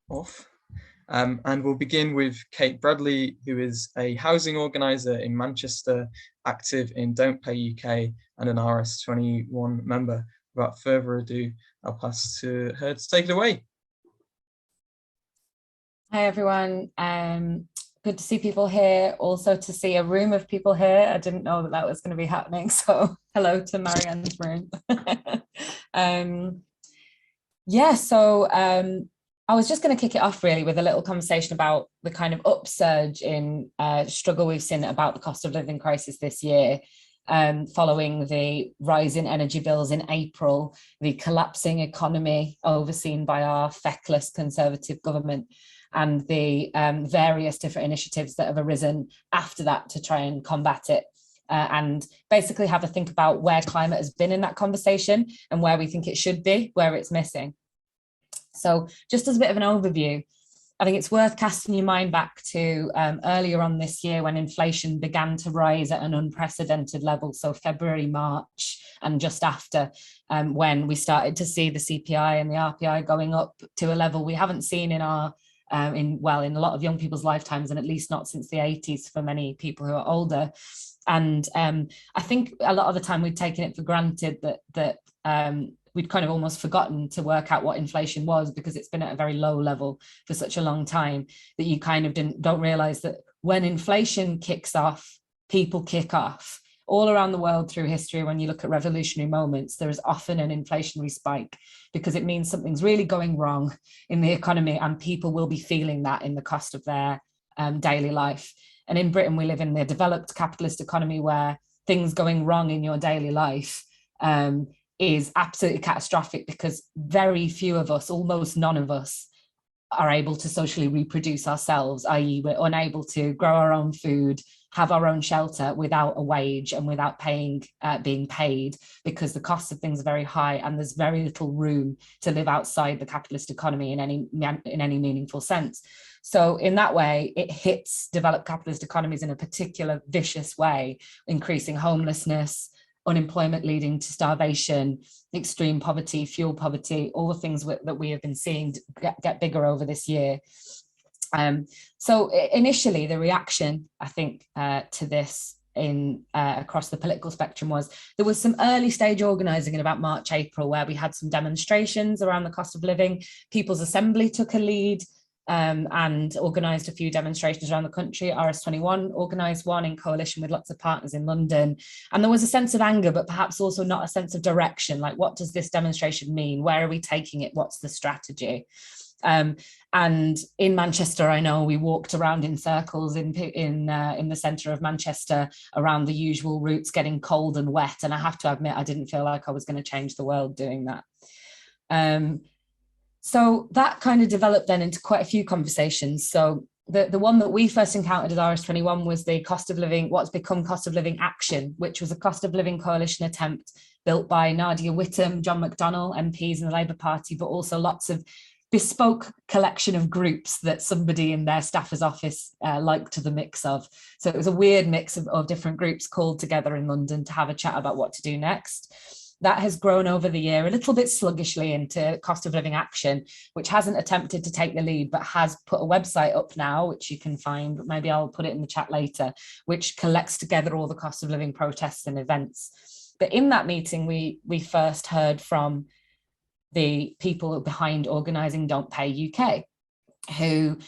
off. And we'll begin with Kate Bradley, who is a housing organiser in Manchester, active in Don't Pay UK and an RS21 member. Without further ado, I'll pass to her to take it away. Hi, everyone. Good to see people here. Also to see a room of people here. I didn't know that was going to be happening. So hello to Marianne's room. I was just going to kick it off really with a little conversation about the kind of upsurge in struggle we've seen about the cost of living crisis this year, following the rise in energy bills in April, the collapsing economy overseen by our feckless Conservative government, and the various different initiatives that have arisen after that to try and combat it. And basically have a think about where climate has been in that conversation and where we think it should be, where it's missing. So just as a bit of an overview, I think it's worth casting your mind back to earlier on this year when inflation began to rise at an unprecedented level. So February, March, and just after, when we started to see the CPI and the RPI going up to a level we haven't seen in our in a lot of young people's lifetimes, and at least not since the 80s for many people who are older. And I think a lot of the time we'd taken it for granted that we'd kind of almost forgotten to work out what inflation was, because it's been at a very low level for such a long time that you kind of don't realize that when inflation kicks off, people kick off. All around the world through history, when you look at revolutionary moments, there is often an inflationary spike, because it means something's really going wrong in the economy and people will be feeling that in the cost of their daily life. And in Britain, we live in the developed capitalist economy where things going wrong in your daily life is absolutely catastrophic, because very few of us, almost none of us, are able to socially reproduce ourselves, i.e. we're unable to grow our own food, have our own shelter without a wage and without being paid, because the costs of things are very high and there's very little room to live outside the capitalist economy in any meaningful sense. So in that way, it hits developed capitalist economies in a particular vicious way, increasing homelessness, unemployment leading to starvation, extreme poverty, fuel poverty, all the things that we have been seeing get bigger over this year. So initially, the reaction, I think, to this across the political spectrum was there was some early stage organising in about March, April, where we had some demonstrations around the cost of living. People's Assembly took a lead and organised a few demonstrations around the country. RS21 organised one in coalition with lots of partners in London. And there was a sense of anger, but perhaps also not a sense of direction. Like, what does this demonstration mean? Where are we taking it? What's the strategy? And in Manchester, I know we walked around in circles in the centre of Manchester around the usual routes, getting cold and wet. And I have to admit, I didn't feel like I was going to change the world doing that. So that kind of developed then into quite a few conversations. So the one that we first encountered at RS21 was the cost of living, what's become Cost of Living Action, which was a cost of living coalition attempt built by Nadia Whittome, John McDonnell, MPs in the Labour Party, but also lots of bespoke collection of groups that somebody in their staffer's office liked the mix of. So it was a weird mix of different groups called together in London to have a chat about what to do next. That has grown over the year a little bit sluggishly into Cost of Living Action, which hasn't attempted to take the lead, but has put a website up now, which you can find, but maybe I'll put it in the chat later, which collects together all the cost of living protests and events. But in that meeting, we first heard from the people behind organising Don't Pay UK, who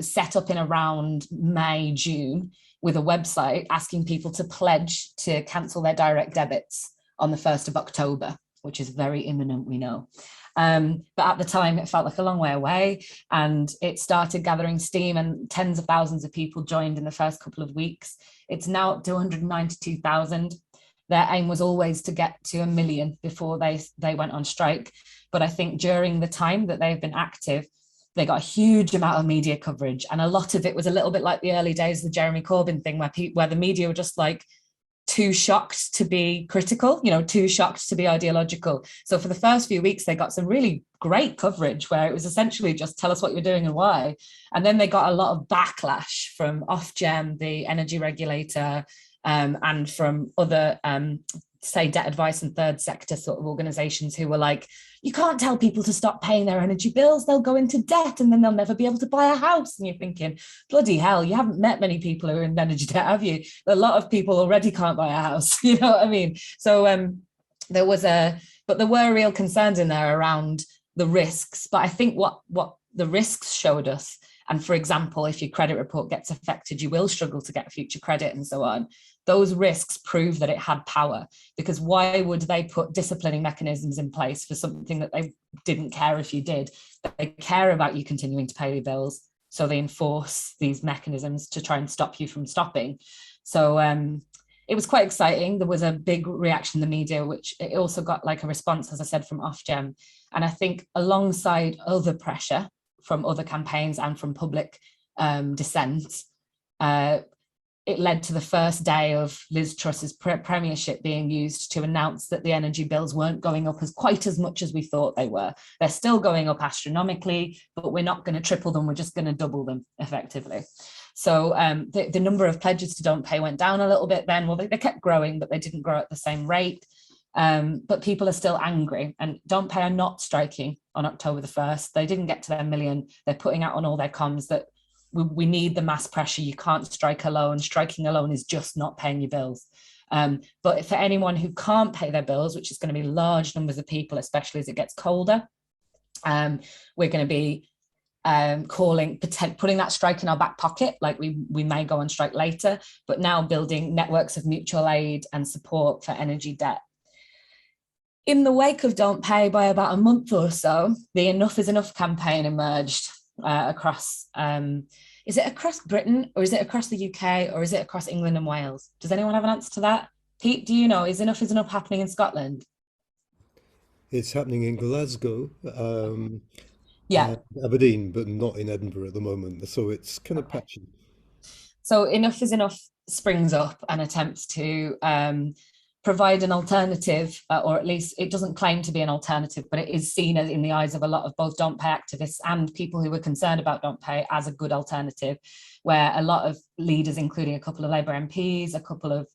set up in around May, June, with a website asking people to pledge to cancel their direct debits on the 1st of October, which is very imminent, we know. But at the time, it felt like a long way away, and it started gathering steam and tens of thousands of people joined in the first couple of weeks. It's now up to 192,000. Their aim was always to get to 1 million before they went on strike. But I think during the time that they've been active, they got a huge amount of media coverage. And a lot of it was a little bit like the early days of the Jeremy Corbyn thing, where the media were just like, too shocked to be critical, too shocked to be ideological. So for the first few weeks, they got some really great coverage where it was essentially just tell us what you're doing and why. And then they got a lot of backlash from Ofgem, the energy regulator, and from other say, debt advice and third sector sort of organizations who were like, you can't tell people to stop paying their energy bills, they'll go into debt and then they'll never be able to buy a house. And you're thinking, bloody hell, you haven't met many people who are in energy debt, have you? A lot of people already can't buy a house, you know what I mean? So there were real concerns in there around the risks. But I think what the risks showed us, and for example, if your credit report gets affected, you will struggle to get future credit and so on. Those risks prove that it had power, because why would they put disciplining mechanisms in place for something that they didn't care if you did? They care about you continuing to pay your bills, so they enforce these mechanisms to try and stop you from stopping. So it was quite exciting. There was a big reaction in the media, which it also got like a response, as I said, from Ofgem. And I think alongside other pressure from other campaigns and from public dissent, it led to the first day of Liz Truss's premiership being used to announce that the energy bills weren't going up quite as much as we thought they were. They're still going up astronomically, but we're not going to triple them. We're just going to double them effectively. So the number of pledges to Don't Pay went down a little bit then. Well, they kept growing, but they didn't grow at the same rate. But people are still angry, and Don't Pay are not striking on October the 1st. They didn't get to their million. They're putting out on all their comms that we need the mass pressure. You can't strike alone. Striking alone is just not paying your bills. But for anyone who can't pay their bills, which is going to be large numbers of people, especially as it gets colder, we're going to be putting that strike in our back pocket. Like we may go on strike later, but now building networks of mutual aid and support for energy debt. In the wake of Don't Pay, by about a month or so, the Enough is Enough campaign emerged across, is it across Britain, or is it across the UK, or is it across England and Wales? Does anyone have an answer to that? Pete, do you know, is Enough happening in Scotland? It's happening in Glasgow, Yeah. Aberdeen, but not in Edinburgh at the moment. So it's kind of patchy. So Enough is Enough springs up and attempts to provide an alternative, or at least it doesn't claim to be an alternative, but it is seen as, in the eyes of a lot of both Don't Pay activists and people who were concerned about Don't Pay, as a good alternative, where a lot of leaders, including a couple of Labour MPs, a couple of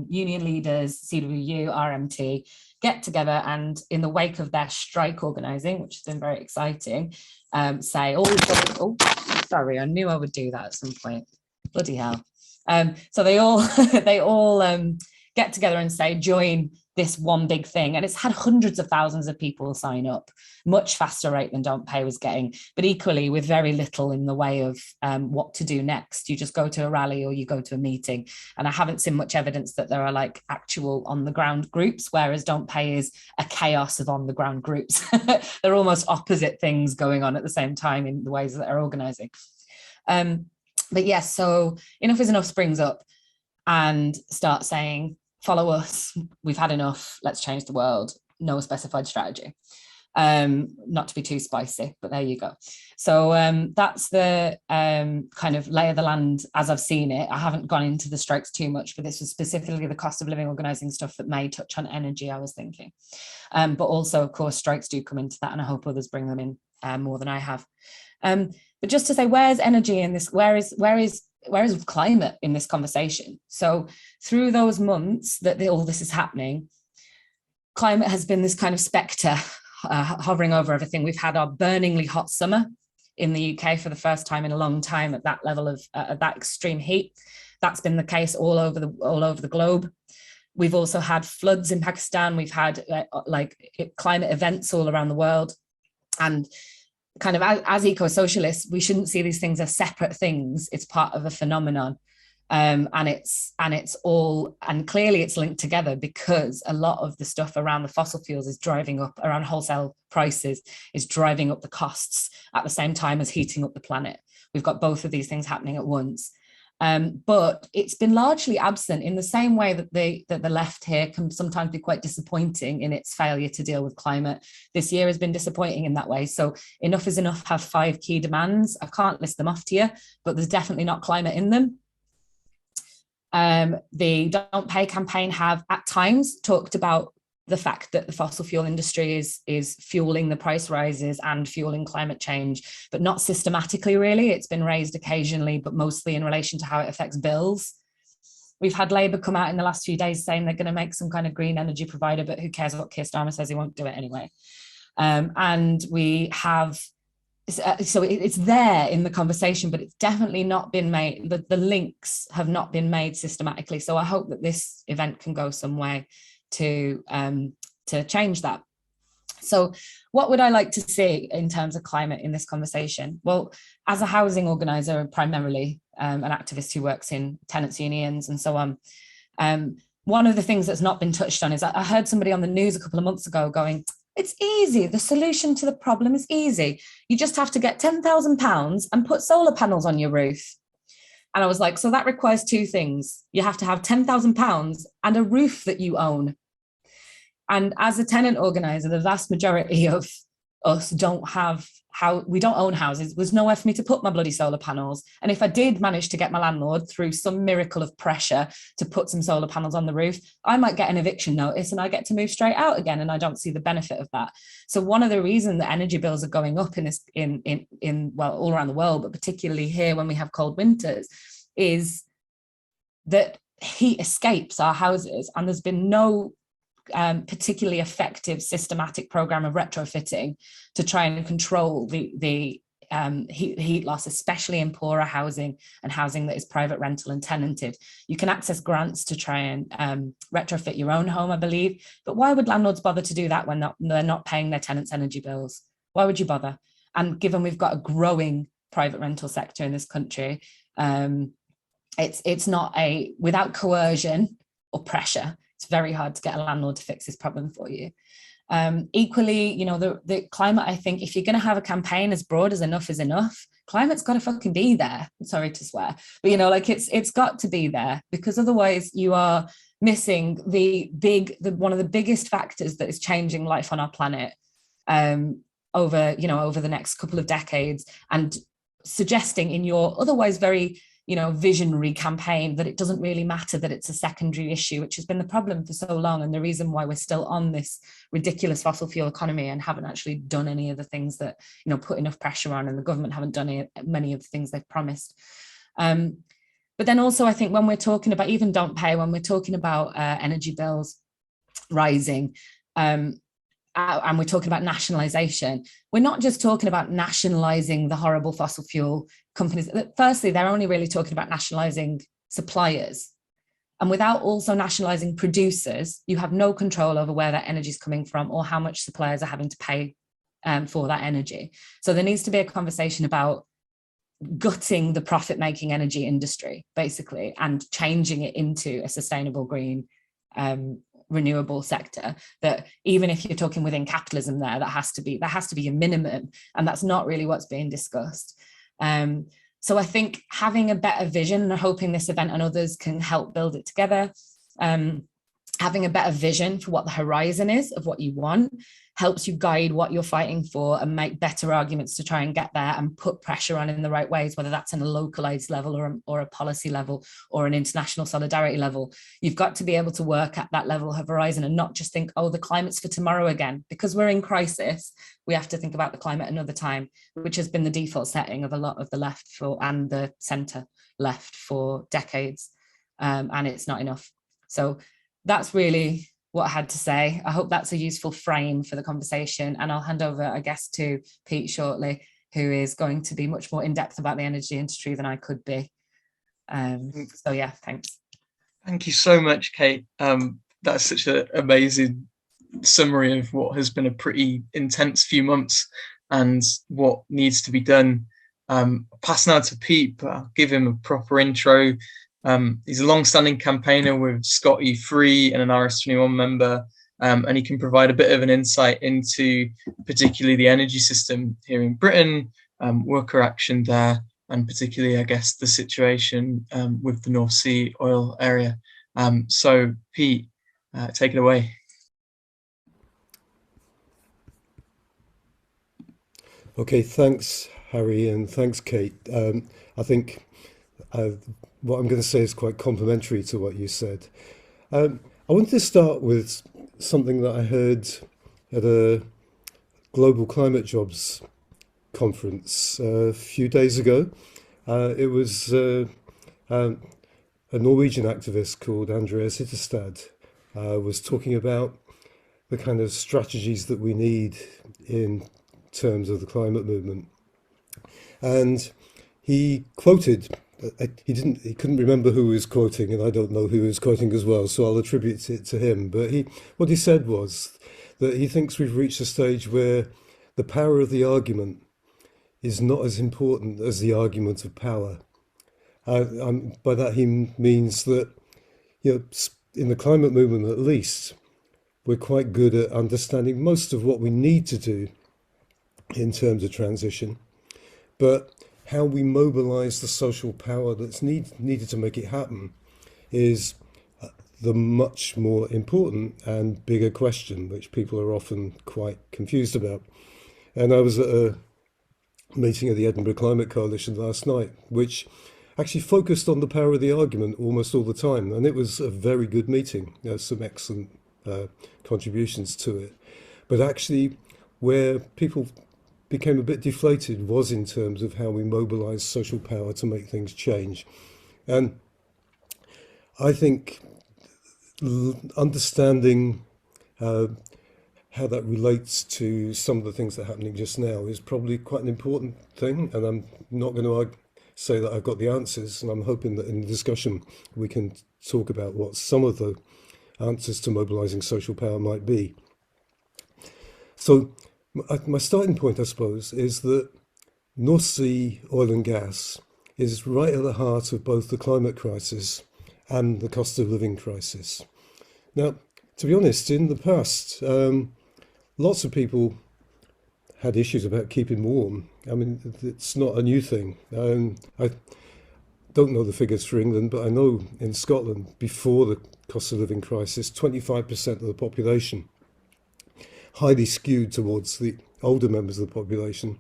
union leaders, CWU, RMT, get together and, in the wake of their strike organising, which has been very exciting, say, oh, sorry, I knew I would do that at some point. Bloody hell. So they all get together and say, join this one big thing. And it's had hundreds of thousands of people sign up, much faster rate than Don't Pay was getting, but equally with very little in the way of what to do next. You just go to a rally or you go to a meeting. And I haven't seen much evidence that there are like actual on the ground groups, whereas Don't Pay is a chaos of on the ground groups. They're almost opposite things going on at the same time in the ways that they're organizing. But yes, so Enough is Enough springs up and start saying, follow us, we've had enough, let's change the world, no specified strategy. Not to be too spicy, but there you go. So that's the kind of lay of the land as I've seen it. I haven't gone into the strikes too much, but this was specifically the cost of living organising stuff that may touch on energy, I was thinking. But also, of course, strikes do come into that, and I hope others bring them in more than I have. But just to say, where's energy in this? Where is climate in this conversation? So through those months that all this is happening, climate has been this kind of spectre hovering over everything. We've had our burningly hot summer in the UK for the first time in a long time at that level of that extreme heat. That's been the case all over the globe. We've also had floods in Pakistan. We've had climate events all around the world. And kind of as eco-socialists, we shouldn't see these things as separate things. It's part of a phenomenon. And clearly it's linked together, because a lot of the stuff around the fossil fuels is driving up, around wholesale prices, is driving up the costs at the same time as heating up the planet. We've got both of these things happening at once. But it's been largely absent, in the same way that the left here can sometimes be quite disappointing in its failure to deal with climate. This year has been disappointing in that way. So Enough is Enough have 5 key demands. I can't list them off to you, but there's definitely not climate in them. The Don't Pay campaign have at times talked about the fact that the fossil fuel industry is fueling the price rises and fueling climate change, but not systematically, really. It's been raised occasionally, but mostly in relation to how it affects bills. We've had Labour come out in the last few days saying they're going to make some kind of green energy provider, but who cares what Keir Starmer says, he won't do it anyway. And we have, so it's there in the conversation, but it's definitely not been made, the links have not been made systematically. So I hope that this event can go some way to change that. So what would I like to see in terms of climate in this conversation? Well, as a housing organizer, primarily an activist who works in tenants unions and so on, one of the things that's not been touched on is I heard somebody on the news a couple of months ago going, it's easy. The solution to the problem is easy. You just have to get £10,000 and put solar panels on your roof. And I was like, so that requires two things. You have to have £10,000 and a roof that you own. And as a tenant organizer, the vast majority of us we don't own houses. There's nowhere for me to put my bloody solar panels. And if I did manage to get my landlord through some miracle of pressure to put some solar panels on the roof, I might get an eviction notice and I get to move straight out again. And I don't see the benefit of that. So one of the reasons that energy bills are going up all around the world, but particularly here when we have cold winters, is that heat escapes our houses, and there's been no particularly effective systematic program of retrofitting to try and control the heat loss, especially in poorer housing and housing that is private rental and tenanted. You can access grants to try and retrofit your own home, I believe, but why would landlords bother to do that when they're not paying their tenants' energy bills? Why would you bother? And given we've got a growing private rental sector in this country, it's not without coercion or pressure, it's very hard to get a landlord to fix this problem for you. Equally, the climate, I think if you're going to have a campaign as broad as enough is enough, climate's got to fucking be there. Sorry to swear, but it's got to be there, because otherwise you are missing one of the biggest factors that is changing life on our planet over the next couple of decades, and suggesting in your otherwise very visionary campaign that it doesn't really matter, that it's a secondary issue, which has been the problem for so long, and the reason why we're still on this ridiculous fossil fuel economy and haven't actually done any of the things that put enough pressure on, and the government haven't done many of the things they've promised. But then also I think when we're talking about even don't pay, when we're talking about energy bills rising, and we're talking about nationalisation, we're not just talking about nationalising the horrible fossil fuel companies. Firstly, they're only really talking about nationalising suppliers. And without also nationalising producers, you have no control over where that energy is coming from or how much suppliers are having to pay for that energy. So there needs to be a conversation about gutting the profit-making energy industry, basically, and changing it into a sustainable green renewable sector. That even if you're talking within capitalism, there has to be a minimum, and that's not really what's being discussed. So I think having a better vision, and hoping this event and others can help build it together, having a better vision for what the horizon is of what you want, helps you guide what you're fighting for and make better arguments to try and get there and put pressure on in the right ways, whether that's on a localized level or a policy level or an international solidarity level. You've got to be able to work at that level of horizon and not just think, oh, the climate's for tomorrow again. Because we're in crisis, we have to think about the climate another time, which has been the default setting of a lot of the left and the centre left for decades. And it's not enough. So that's really what I had to say. I hope that's a useful frame for the conversation, and I'll hand over, I guess, to Pete shortly, who is going to be much more in depth about the energy industry than I could be. So yeah, thanks. Thank you so much, Kate. That's such an amazing summary of what has been a pretty intense few months and what needs to be done. Pass now to Pete, but I'll give him a proper intro. He's a long-standing campaigner with Scotty Free and an RS21 member, and he can provide a bit of an insight into particularly the energy system here in Britain, worker action there, and particularly, I guess, the situation with the North Sea oil area. So, Pete, take it away. Okay, thanks, Harry, and thanks, Kate. I think what I'm going to say is quite complementary to what you said. I wanted to start with something that I heard at a Global Climate Jobs conference a few days ago. It was a Norwegian activist called Andreas Hittestad was talking about the kind of strategies that we need in terms of the climate movement. And he quoted, he couldn't remember who he was quoting, and I don't know who he was quoting as well, so I'll attribute it to him. But what he said was that he thinks we've reached a stage where the power of the argument is not as important as the argument of power. By that he means that, in the climate movement at least, we're quite good at understanding most of what we need to do in terms of transition, but how we mobilize the social power that's needed to make it happen is the much more important and bigger question, which people are often quite confused about. And I was at a meeting of the Edinburgh Climate Coalition last night, which actually focused on the power of the argument almost all the time. And it was a very good meeting. There's some excellent contributions to it. But actually, where people became a bit deflated was in terms of how we mobilize social power to make things change. And I think understanding how that relates to some of the things that are happening just now is probably quite an important thing. And I'm not going to say that I've got the answers. And I'm hoping that in the discussion we can talk about what some of the answers to mobilizing social power might be. So my starting point, I suppose, is that North Sea oil and gas is right at the heart of both the climate crisis and the cost of living crisis. Now, to be honest, in the past, lots of people had issues about keeping warm. I mean, it's not a new thing. I don't know the figures for England, but I know in Scotland, before the cost of living crisis, 25% of the population, highly skewed towards the older members of the population,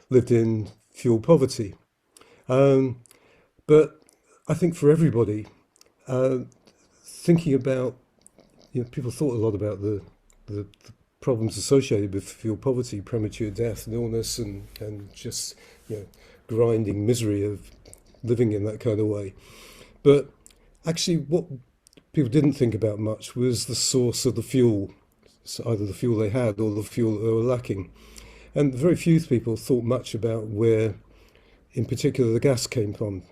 lived in fuel poverty. But I think for everybody, thinking about, people thought a lot about the problems associated with fuel poverty, premature death and illness, and just grinding misery of living in that kind of way. But actually what people didn't think about much was the source of the fuel, so either the fuel they had or the fuel that they were lacking. And very few people thought much about where, in particular, the gas came from.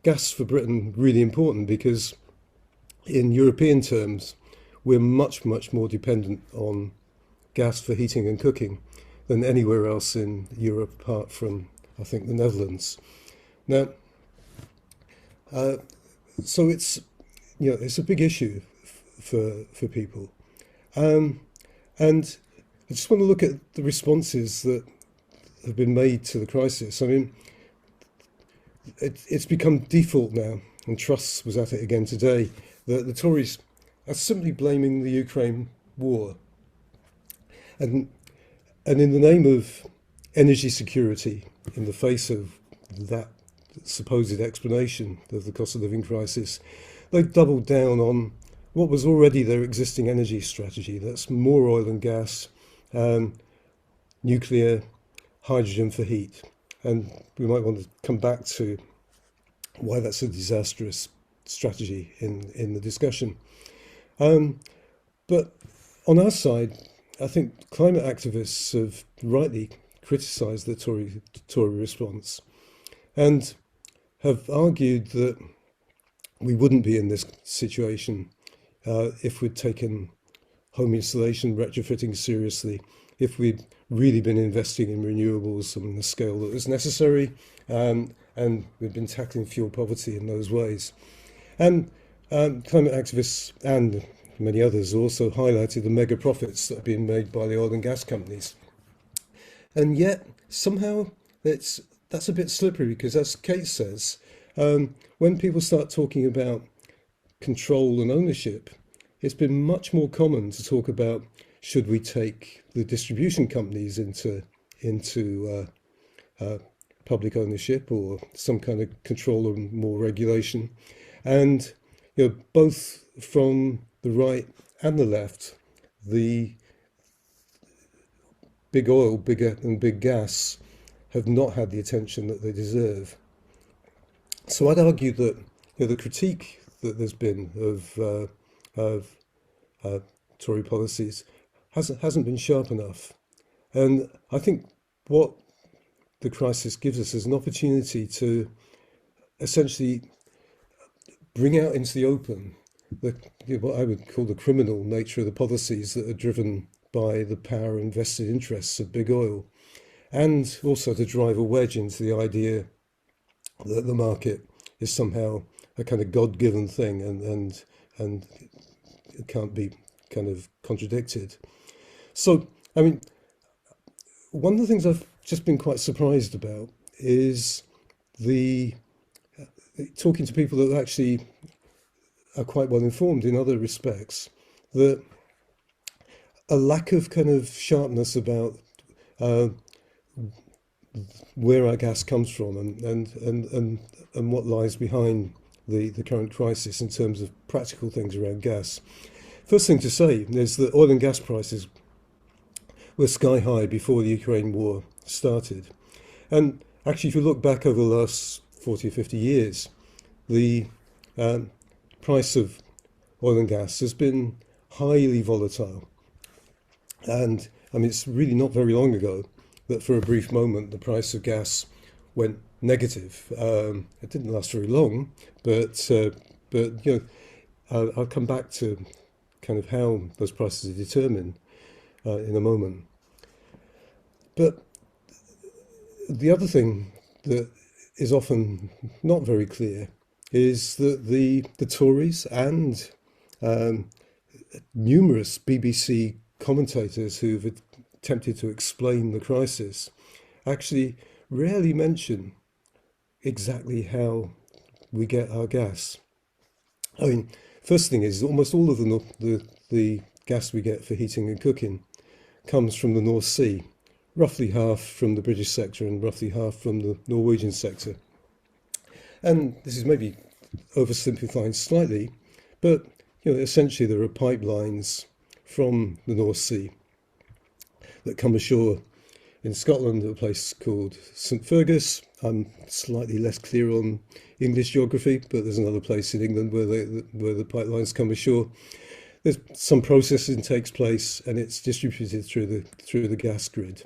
Gas for Britain, really important, because in European terms, we're much, much more dependent on gas for heating and cooking than anywhere else in Europe, apart from, I think, the Netherlands. Now, so it's a big issue for people, and I just want to look at the responses that have been made to the crisis. I mean, it's become default now, and Truss was at it again today, that the Tories are simply blaming the Ukraine war. And in the name of energy security, in the face of that supposed explanation of the cost of living crisis, they've doubled down on what was already their existing energy strategy. That's more oil and gas, nuclear, hydrogen for heat. And we might want to come back to why that's a disastrous strategy in the discussion. But on our side, I think climate activists have rightly criticised the Tory response and have argued that we wouldn't be in this situation if we'd taken home insulation retrofitting seriously, if we'd really been investing in renewables on the scale that was necessary, and we've been tackling fuel poverty in those ways. And climate activists and many others also highlighted the mega profits that are being made by the oil and gas companies. And yet, somehow, that's a bit slippery, because as Kate says, when people start talking about control and ownership, it's been much more common to talk about, should we take the distribution companies into public ownership or some kind of control or more regulation. And both from the right and the left, the big oil, and big gas have not had the attention that they deserve. So I'd argue that the critique that there's been of Tory policies hasn't been sharp enough. And I think what the crisis gives us is an opportunity to essentially bring out into the open what I would call the criminal nature of the policies that are driven by the power and vested interests of big oil, and also to drive a wedge into the idea that the market is somehow a kind of God-given thing and it can't be kind of contradicted. So, I mean, one of the things I've just been quite surprised about is the talking to people that actually are quite well informed in other respects, that a lack of kind of sharpness about uh, where our gas comes from and what lies behind the current crisis in terms of practical things around gas. First thing to say is that oil and gas prices were sky high before the Ukraine war started. And actually, if you look back over the last 40 or 50 years, the price of oil and gas has been highly volatile. And I mean, it's really not very long ago that for a brief moment the price of gas went negative. It didn't last very long, but I'll come back to kind of how those prices are determined in a moment. But the other thing that is often not very clear is that the Tories and numerous BBC commentators who've attempted to explain the crisis actually rarely mention exactly how we get our gas. I mean, first thing is almost all of the gas we get for heating and cooking comes from the North Sea, roughly half from the British sector and roughly half from the Norwegian sector. And this is maybe oversimplifying slightly, but essentially there are pipelines from the North Sea that come ashore in Scotland at a place called St Fergus. I'm slightly less clear on English geography, but there's another place in England where the pipelines come ashore. There's some processing takes place, and it's distributed through the gas grid.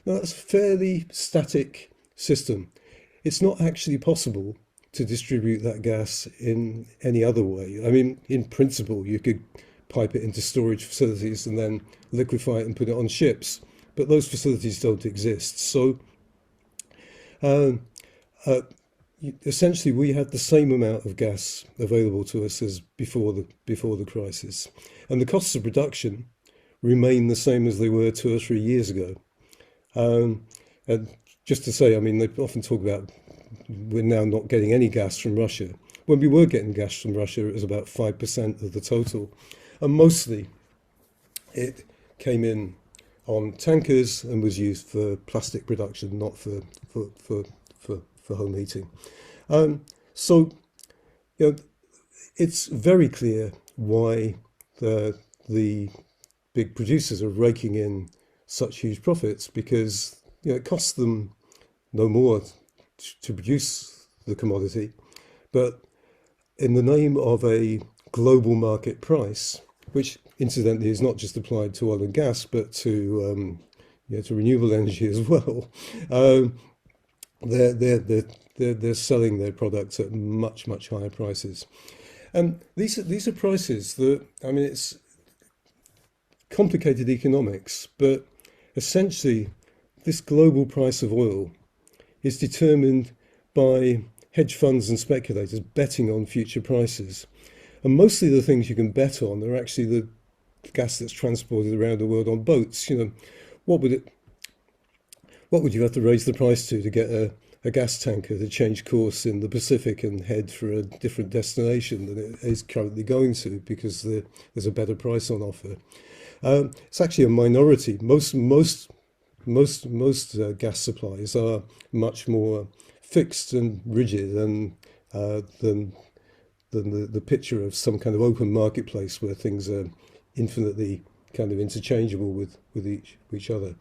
Now that's a fairly static system. It's not actually possible to distribute that gas in any other way. I mean, in principle, you could pipe it into storage facilities and then liquefy it and put it on ships, but those facilities don't exist. So essentially, we had the same amount of gas available to us as before the crisis, and the costs of production remain the same as they were 2 or 3 years ago. And just to say, I mean, they often talk about we're now not getting any gas from Russia. When we were getting gas from Russia, it was about 5% of the total, and mostly it came in on tankers and was used for plastic production, not for home heating. So it's very clear why the big producers are raking in such huge profits, because it costs them no more to produce the commodity, but in the name of a global market price, which incidentally is not just applied to oil and gas, but to renewable energy as well, they're selling their products at much higher prices, and these are prices that, I mean, it's complicated economics, but essentially this global price of oil is determined by hedge funds and speculators betting on future prices. And mostly the things you can bet on are actually the gas that's transported around the world on boats. What would you have to raise the price to get a gas tanker to change course in the Pacific and head for a different destination than it is currently going to, because there's a better price on offer? It's actually a minority. Most gas supplies are much more fixed and rigid than the picture of some kind of open marketplace where things are infinitely kind of interchangeable with each other.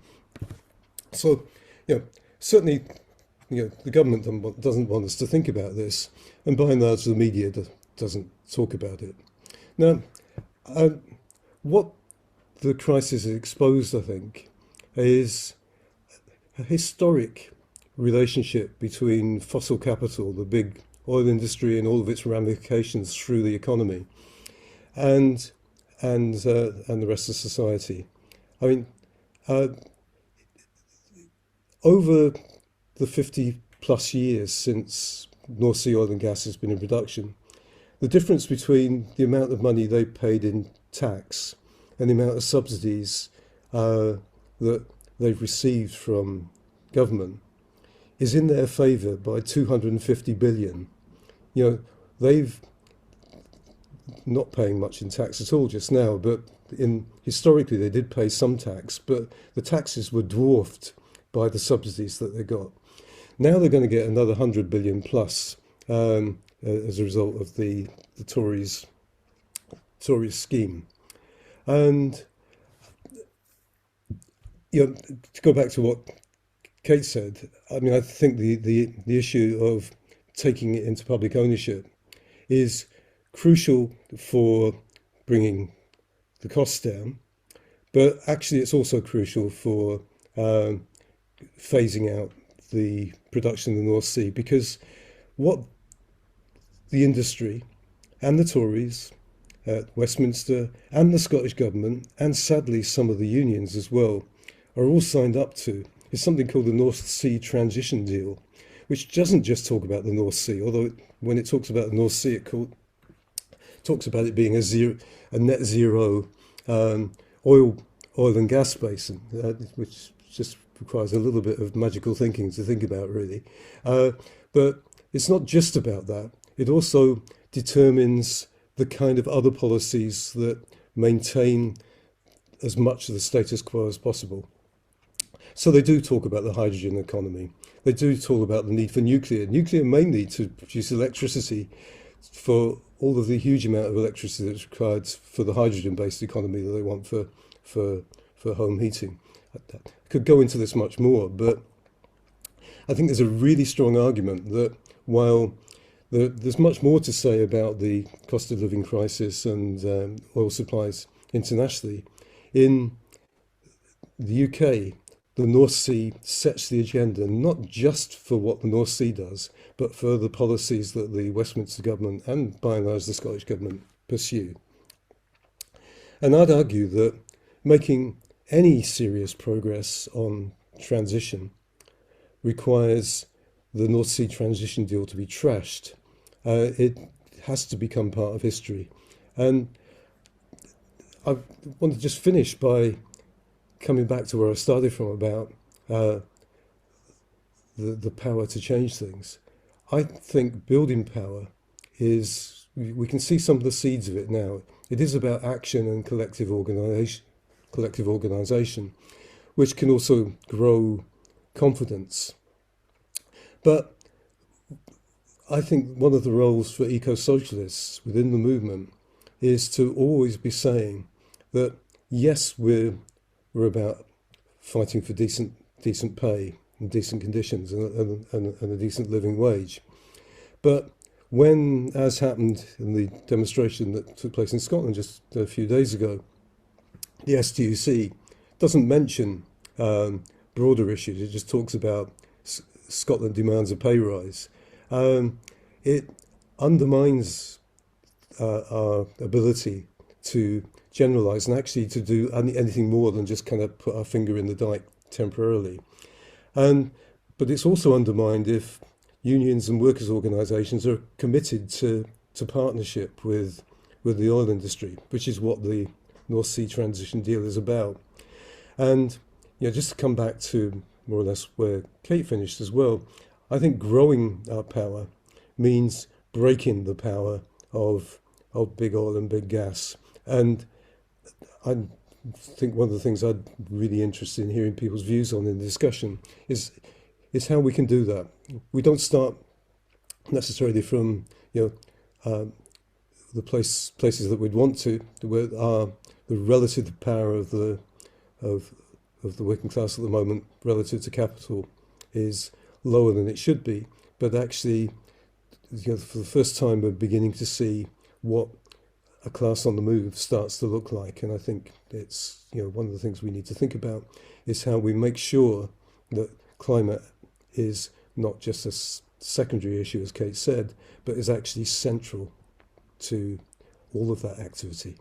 So, certainly the government doesn't want us to think about this, and by and large, the media doesn't talk about it. Now, what the crisis has exposed, I think, is a historic relationship between fossil capital, the big oil industry and all of its ramifications through the economy, and the rest of society. I mean, over the 50 plus years since North Sea oil and gas has been in production, the difference between the amount of money they paid in tax and the amount of subsidies that they've received from government is in their favour by 250 billion. They've not paying much in tax at all just now, but historically they did pay some tax, but the taxes were dwarfed by the subsidies that they got. Now they're going to get another 100 billion plus as a result of the Tories scheme. And to go back to what Kate said, I mean, I think the issue of taking it into public ownership is crucial for bringing the costs down, but actually it's also crucial for phasing out the production in the North Sea, because what the industry and the Tories at Westminster and the Scottish Government, and sadly some of the unions as well, are all signed up to is something called the North Sea Transition Deal, which doesn't just talk about the North Sea, although when it talks about the North Sea, it talks about it being a net zero oil and gas basin, which just requires a little bit of magical thinking to think about, really. But it's not just about that. It also determines the kind of other policies that maintain as much of the status quo as possible. So they do talk about the hydrogen economy. They do talk about the need for nuclear mainly to produce electricity for all of the huge amount of electricity that's required for the hydrogen-based economy that they want for home heating. I could go into this much more, but I think there's a really strong argument that while there's much more to say about the cost of living crisis and oil supplies internationally, in the UK, the North Sea sets the agenda not just for what the North Sea does, but for the policies that the Westminster government and by and large the Scottish government pursue. And I'd argue that making any serious progress on transition requires the North Sea Transition Deal to be trashed. It has to become part of history. And I want to just finish by coming back to where I started from about the power to change things. I think building power is, we can see some of the seeds of it now. It is about action and collective organisation, which can also grow confidence. But I think one of the roles for eco-socialists within the movement is to always be saying that, yes, we're about fighting for decent pay and decent conditions and a decent living wage. But when, as happened in the demonstration that took place in Scotland just a few days ago, the STUC doesn't mention broader issues, it just talks about Scotland demands a pay rise. It undermines our ability to generalise and actually to do anything more than just kind of put our finger in the dike temporarily. But it's also undermined if unions and workers' organisations are committed to partnership with the oil industry, which is what the North Sea Transition Deal is about. And just to come back to more or less where Kate finished as well, I think growing our power means breaking the power of big oil and big gas. And I think one of the things I'd really interested in hearing people's views on in the discussion is how we can do that. We don't start necessarily from the places that we'd want to, where the relative power of the working class at the moment relative to capital is lower than it should be, but actually, for the first time, we're beginning to see what a class on the move starts to look like. And I think it's, one of the things we need to think about is how we make sure that climate is not just a secondary issue, as Kate said, but is actually central to all of that activity.